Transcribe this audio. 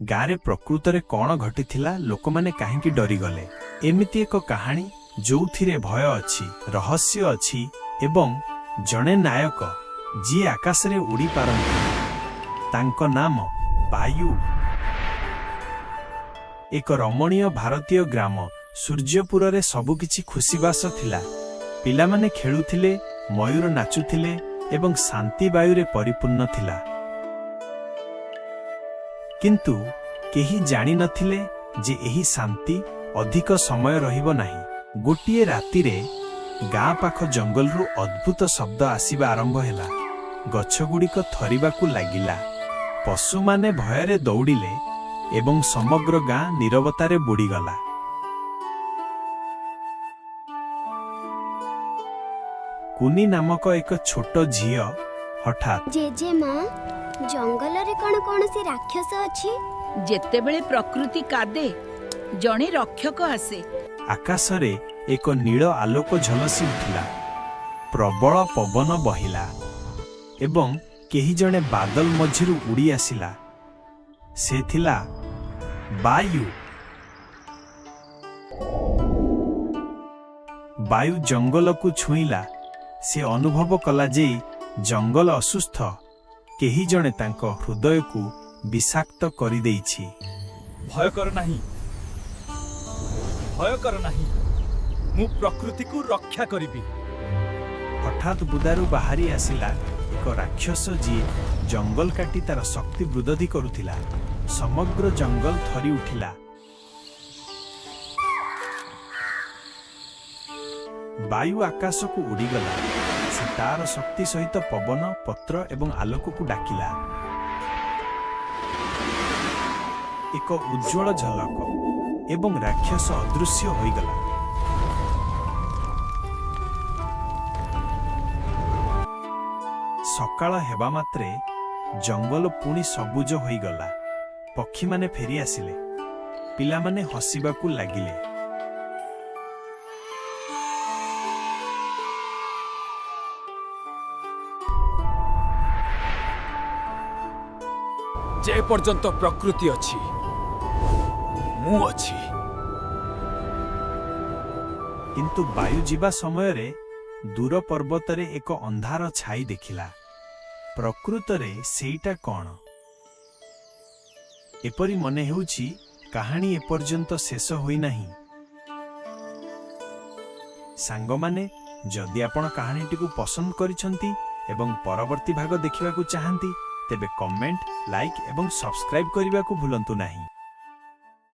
गारे प्रकृतरे कौन घटिथिला लोक माने काहेकि डरी गले। एमिति एक कहानी जोउथिरे भय अछि, रहस्य अछि एवं जणे नायक जी आकाश रे उड़ी पारंती। तांको नाम वायु। एक रमणीय भारतीय ग्राम सूर्यपुर रे सबुकिछि खुशीबास थिला। पिलामाने खेलुथिले, मयूर नाचुथिले एवं शांति वायु रे परिपूर्ण थिला। किंतु केही जानि नथिले जे एही शांति अधिक समय रहिबो नाही। गोटिए राति रे गाँ पाख जंगल रु अद्भुत शब्द आसीबा आरंभ हैला। गछगुड़िक थरिबाकू लागिला। पशु माने भयरे दौड़िले एवं समग्र गाँ नीरवतारे बुड़ीगला। कुनी नामक एक छोट झियो हठात जेजेमा जंगल रे कौन से राक्षस अछि? जेतेबेले प्रकृति कादे जणे रक्षक आसे। आकाश रे एक नील आलोक झलसी उठिला। प्रबल पवन बहिला एवं केही जणे बादल मझिरु उड़ी आसिला। से थिला वायु। वायु जंगल को छुईला। से अनुभव कला जे जंगल असुस्थ, केही जणे तांको हृदय को विषाक्त करि देइछि। भय कर नाही, भय कर नाही, मु प्रकृति को रक्षा करिबी। हठात बुदारू बाहरी आसिला एक राक्षस जी जंगल काटी तार शक्ति वृद्धि करुथिला। समग्र जंगल थरी उठिला। वायु आकाश को उड़ीगला। से तार शक्ति सहित पवन, पत्र एवं आलोक को डाकिला। एक उज्ज्वल झलक एवं राक्षस अदृश्य होइगला। सकाळ हेबा मात्रे जंगल पुणी सबुज होइगला। पक्षी माने फेरी आसिले। पिला माने हसिबाकू लागिले। जे पर्यंत प्रकृति अछि मु अछि। किंतु वायु जीवा समय रे दूर पर्वत रे एक अंधार छाई देखिला। प्रकृत रे सेईटा कौन? एपरी मने हेउछि कहानी एपर्यंत शेष होई नाही। सांग माने जदि आपण कहानीटी को पसंद करिसंती एवं परवर्ती भाग देखिबाकू चाहंती तेबे कमेंट, लाइक एवं सब्सक्राइब करने को भूलंतु नहीं।